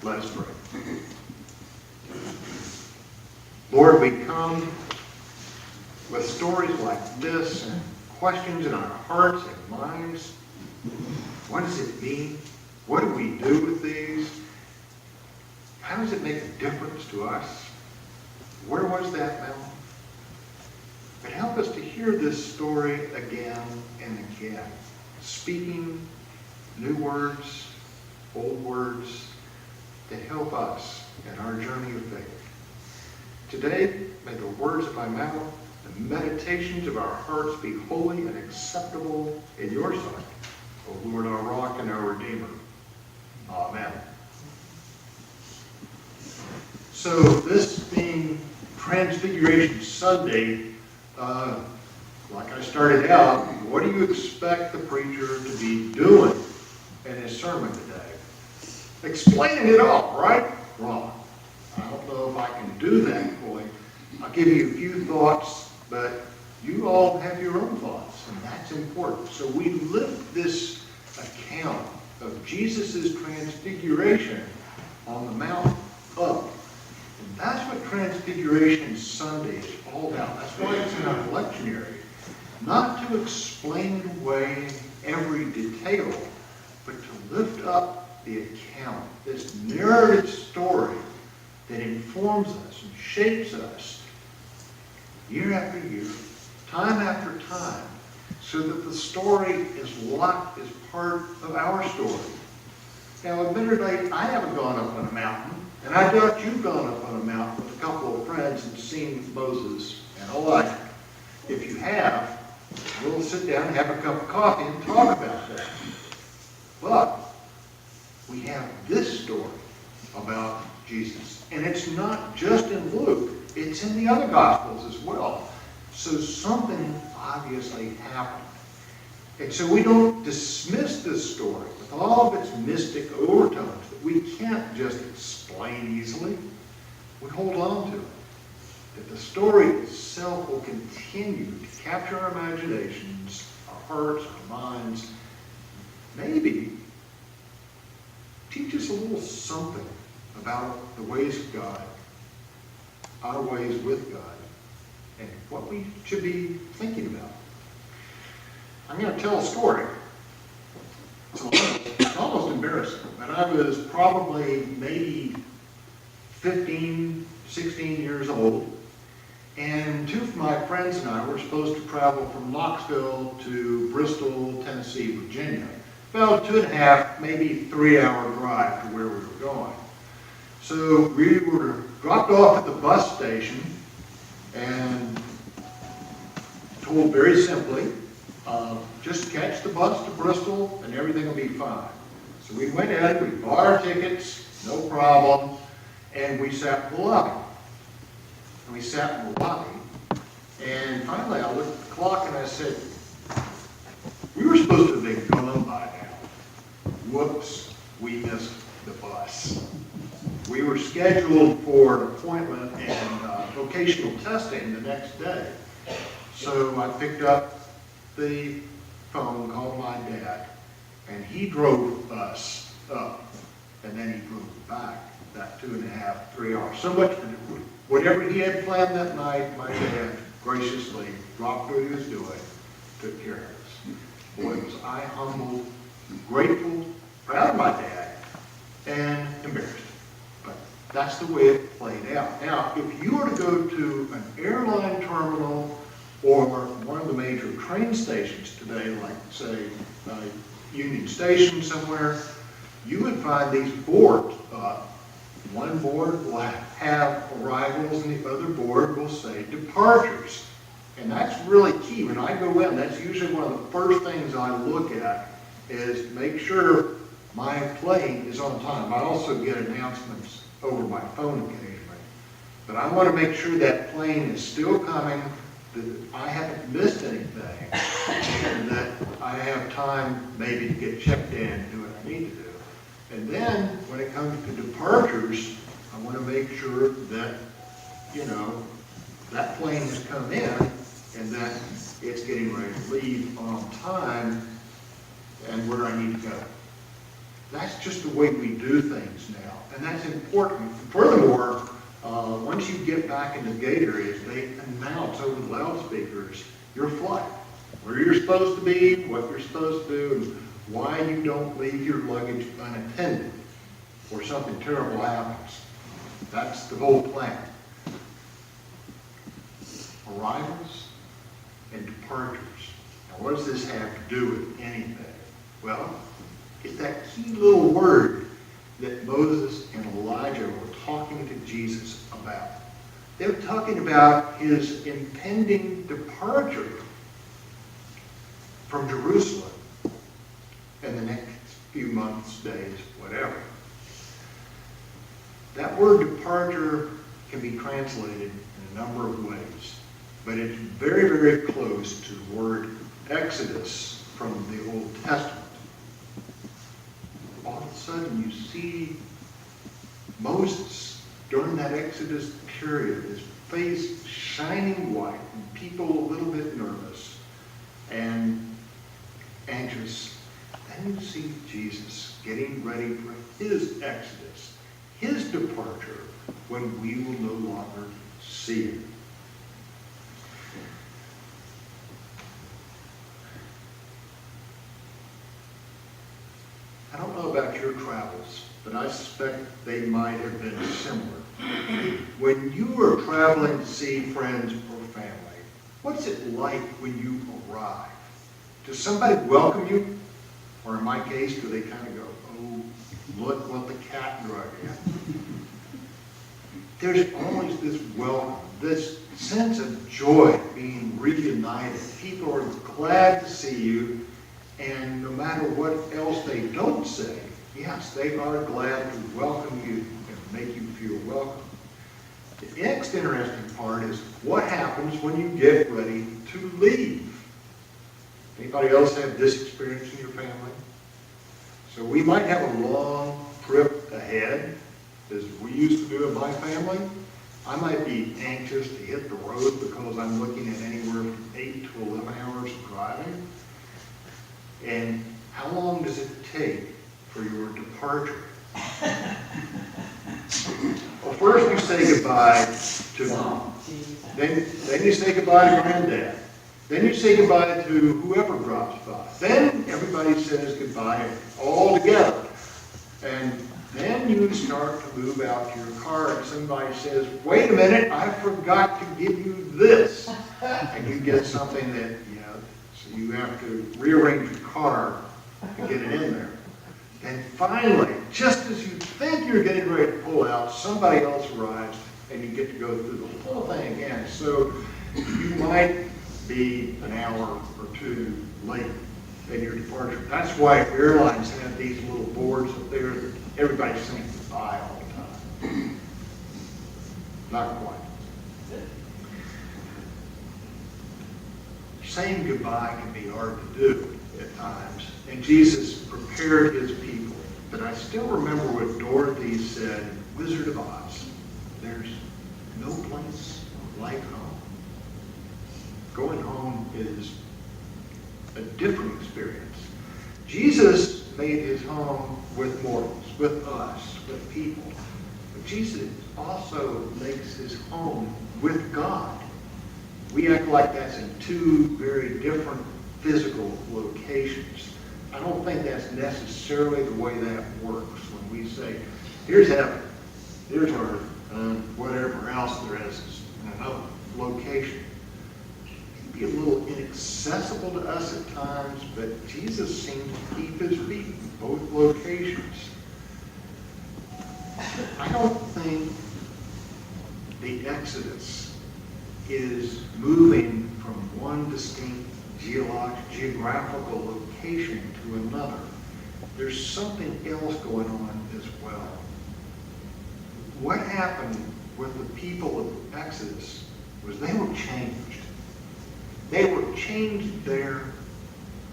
Let us pray. Lord, we come with stories like this and questions in our hearts and minds. What does it mean? What do we do with these? How does it make a difference to us? Where was that mountain? But help us to hear this story again and again, speaking new words, old words, to help us in our journey of faith. Today, may the words of my mouth, the meditations of our hearts be holy and acceptable in your sight, O Lord, our rock and our Redeemer. Amen. So this being Transfiguration Sunday, like I started out, what do you expect the preacher to be doing in his sermon today? Explaining it all, right? Wrong. I don't know if I can do that fully. I'll give you a few thoughts, but you all have your own thoughts, and that's important. So we lift this account of Jesus' transfiguration on the Mount up. And that's what Transfiguration Sunday is all about. That's why it's in our lectionary. Not to explain away every detail, but to lift up the account, this narrative story that informs us and shapes us year after year, time after time, so that the story is locked as part of our story. Now, admittedly, I haven't gone up on a mountain, and I doubt you've gone up on a mountain with a couple of friends and seen Moses and Elijah. If you have, we'll sit down and have a cup of coffee and talk about that. But we have this story about Jesus. And it's not just in Luke, it's in the other Gospels as well. So something obviously happened. And so we don't dismiss this story with all of its mystic overtones that we can't just explain easily. We hold on to it. That the story itself will continue to capture our imaginations, our hearts, our minds, maybe teach us a little something about the ways of God, our ways with God, and what we should be thinking about. I'm going to tell a story. It's almost embarrassing, but I was probably maybe 15, 16 years old, and two of my friends and I were supposed to travel from Knoxville to Bristol, Tennessee, Virginia. About 2.5, maybe 3-hour drive to where we were going. So we were dropped off at the bus station and told very simply, just catch the bus to Bristol and everything will be fine. So we went in, we bought our tickets, no problem, and we sat in the lobby. And we sat in the lobby, and finally I looked at the clock and I said, we were supposed to have been gone by now. Whoops, we missed the bus. We were scheduled for an appointment and vocational testing the next day. So I picked up the phone, called my dad, and he drove us up, and then he drove back that 2.5, 3 hours. So much for whatever he had planned that night, my dad graciously dropped what he was doing, took care of us. Boy, was I humbled, grateful, proud of my dad, and embarrassed. But that's the way it played out. Now, if you were to go to an airline terminal or one of the major train stations today, like, say, Union Station somewhere, you would find these boards up. One board will have arrivals and the other board will say departures. And that's really key. When I go in, that's usually one of the first things I look at is make sure my plane is on time. I also get announcements over my phone occasionally. But I want to make sure that plane is still coming, that I haven't missed anything, and that I have time maybe to get checked in and do what I need to do. And then when it comes to departures, I want to make sure that, that plane has come in and that it's getting ready to leave on time and where I need to go. That's just the way we do things now, and that's important. Furthermore, once you get back in the gate areas, they announce over the loudspeakers your flight, where you're supposed to be, what you're supposed to do, and why you don't leave your luggage unattended, or something terrible happens. That's the whole plan. Arrivals and departures. Now, what does this have to do with anything? Well, it's that key little word that Moses and Elijah were talking to Jesus about. They were talking about his impending departure from Jerusalem in the next few months, days, whatever. That word departure can be translated in a number of ways, but it's very, very close to the word Exodus from the Old Testament. All of a sudden you see Moses during that Exodus period, his face shining white, and people a little bit nervous and anxious. Then you see Jesus getting ready for his Exodus, his departure, when we will no longer see him. I don't know about your travels, but I suspect they might have been similar. When you are traveling to see friends or family, what's it like when you arrive? Does somebody welcome you? Or in my case, do they kind of go, oh, look what the cat drug in? There's always this welcome, this sense of joy being reunited. People are glad to see you, and no matter what else they don't say, yes, they are glad to welcome you and make you feel welcome. The next interesting part is what happens when you get ready to leave. Anybody else have this experience in your family? So we might have a long trip ahead, as we used to do in my family. I might be anxious to hit the road because I'm looking at anywhere from 8 to 11 hours of driving. And how long does it take for your departure? Well, first you say goodbye to Mom. Then you say goodbye to Granddad. Then you say goodbye to whoever drops by. Then everybody says goodbye all together. And then you start to move out to your car and somebody says, wait a minute, I forgot to give you this. And you get something that, so you have to rearrange your car to get it in there. And finally, just as you think you're getting ready to pull out, somebody else arrives and you get to go through the whole thing again. So you might be an hour or two late in your departure. That's why airlines have these little boards up there that everybody's saying goodbye all the time. Not quite. Saying goodbye can be hard to do at times, and Jesus prepared his people. But I still remember what Dorothy said in Wizard of Oz. There's no place like home. Going home is a different experience. Jesus made his home with mortals, with us, with people. But Jesus also makes his home with God. We act like that's in two very different physical locations. I don't think that's necessarily the way that works when we say, here's heaven, here's earth, and whatever else there is in another location. It can be a little inaccessible to us at times, but Jesus seems to keep his feet in both locations. I don't think the Exodus is moving from one distinct geographical location to another. There's something else going on as well. What happened with the people of Exodus was they were changed. They were changed there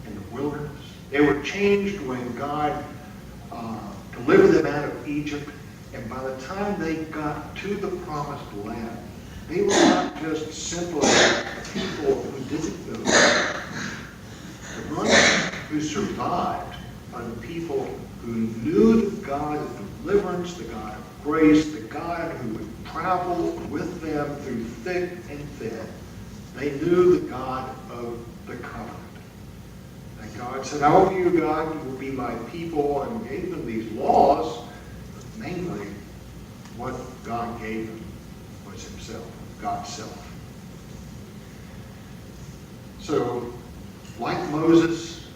in the wilderness. They were changed when God delivered them out of Egypt. And by the time they got to the promised land, they were not just simply people who didn't know God, but ones who survived are the people who knew the God of deliverance, the God of grace, the God who would travel with them through thick and thin. They knew the God of the covenant. And God said, I will be your God, you will be my people, and gave them these laws. But mainly, what God gave them was himself, God's self. So, like Moses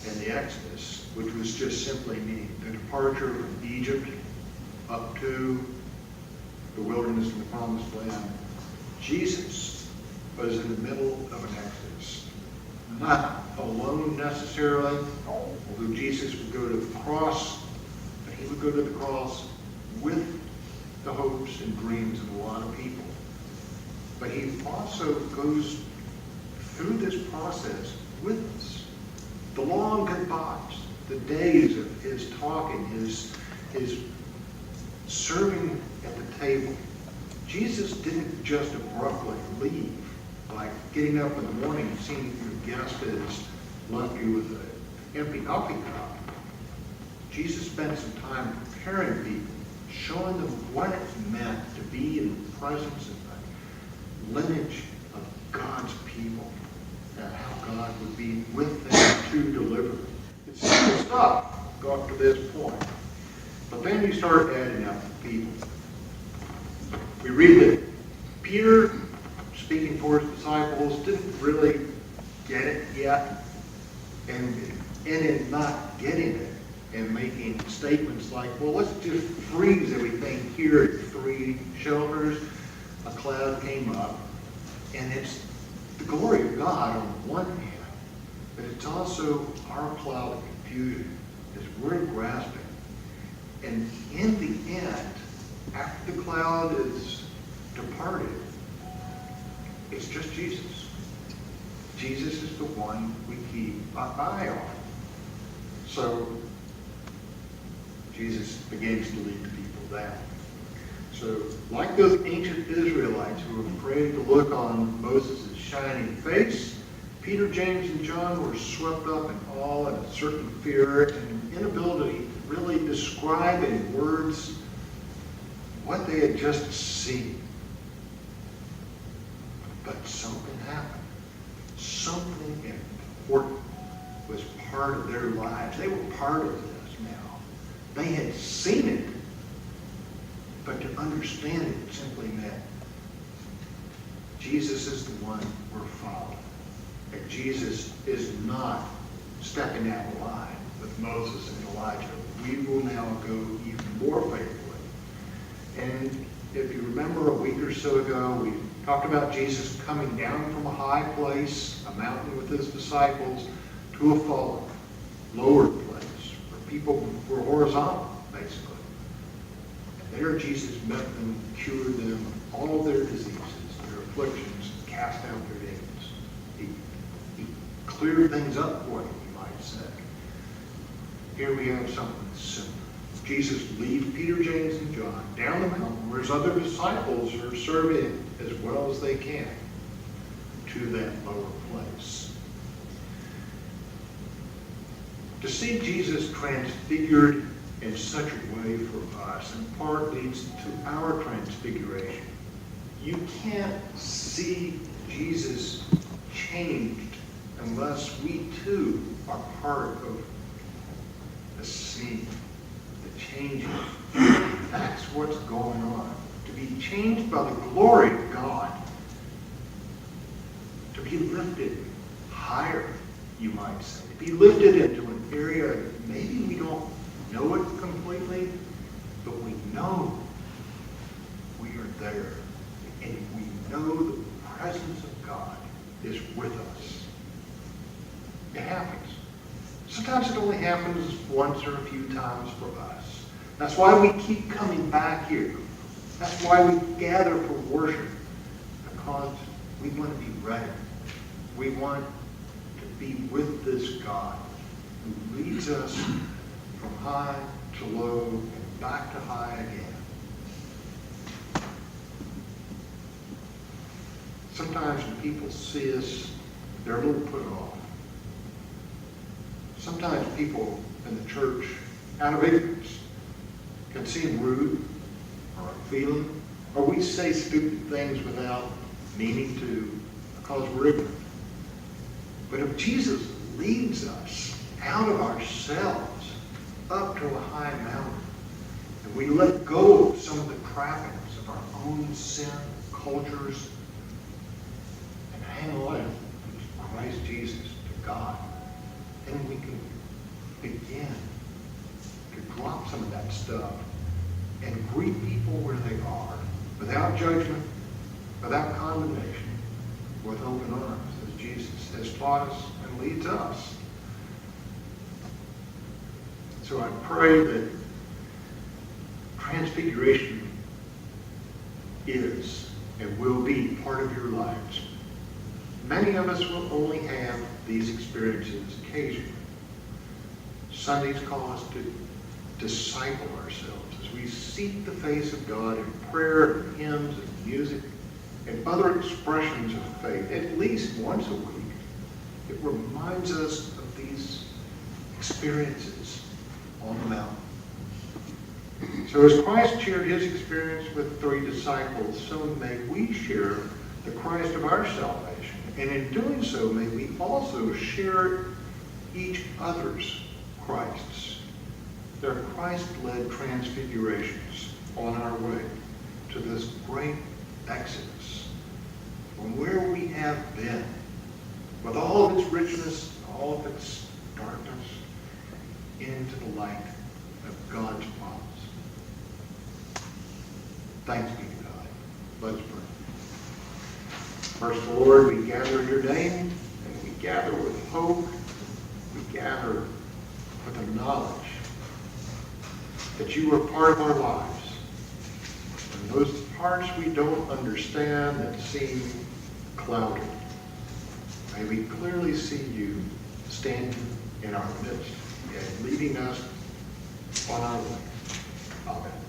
and the Exodus, which was just simply meaning the departure from Egypt up to the wilderness and the promised land, Jesus was in the middle of an Exodus. Not alone necessarily, although Jesus would go to the cross, but he would go to the cross with the hopes and dreams of a lot of people. But he also goes through this process with us. The long goodbyes, the days of his talking, his serving at the table. Jesus didn't just abruptly leave, like getting up in the morning and seeing your guest has left you with an empty coffee cup. Jesus spent some time preparing people, showing them what it meant to be in the presence of the lineage of God's people, and how God would be with them to deliver them. It's simple stuff up to this point. But then you start adding up the people. We read that Peter, speaking for his disciples, didn't really get it yet. And in not getting it and making statements like, well, let's just freeze everything here at 3 shelters. A cloud came up, and it's the glory of God on the one hand, but it's also our cloud of confusion as we're grasping. And in the end, after the cloud is departed, it's just Jesus. Jesus is the one we keep our eye on. So Jesus begins to lead the people down. So like those ancient Israelites who were afraid to look on Moses' shining face, Peter, James, and John were swept up in awe and a certain fear and an inability to really describe in words what they had just seen. But something happened. Something important was part of their lives. They were part of this now. They had seen it, but to understand it simply meant Jesus is the one we're following. And Jesus is not stepping out of line with Moses and Elijah. We will now go even more faithfully. And if you remember a week or so ago, we talked about Jesus coming down from a high place, a mountain with his disciples, to a fallen, lower place, where people were horizontal, basically. And there Jesus met them, cured them of all their diseases, their afflictions, cast out their demons. He cleared things up for them, you might say. Here we have something similar. Jesus leads Peter, James, and John down the mountain where his other disciples are serving as well as they can to that lower place. To see Jesus transfigured in such a way for us, in part leads to our transfiguration. You can't see Jesus changed unless we too are part of the scene. Changing. That's what's going on. To be changed by the glory of God. To be lifted higher, you might say. To be lifted into an area that maybe we don't know it completely, but we know we are there. And we know the presence of God is with us. It happens. Sometimes it only happens once or a few times for us. That's why we keep coming back here. That's why we gather for worship. Because we want to be ready. We want to be with this God who leads us from high to low and back to high again. Sometimes when people see us, they're a little put off. Sometimes people in the church, out of ignorance, can seem rude or unfeeling, or we say stupid things without meaning to because we're ignorant. But if Jesus leads us out of ourselves up to a high mountain, and we let go of some of the trappings of our own sin, cultures, and hang on to Christ Jesus, to God, then we can begin to drop some of that stuff and greet people where they are, without judgment, without condemnation, with open arms, as Jesus has taught us and leads us. So I pray that Transfiguration is and will be part of your lives. Many of us will only have these experiences occasionally. Sundays call us to disciple ourselves as we seek the face of God in prayer and hymns and music and other expressions of faith. At least once a week, it reminds us of these experiences on the mountain. So as Christ shared his experience with 3 disciples, so may we share the Christ of our salvation. And in doing so, may we also share each other's Christs. They're Christ-led transfigurations on our way to this great exodus from where we have been, with all of its richness, all of its darkness, into the light of God's promise. Thanks be to God. Let's pray. First, Lord, we gather in your name, and we gather with hope. We gather with the knowledge that you are part of our lives. And those parts we don't understand that seem cloudy, may we clearly see you standing in our midst and leading us on our way. Amen.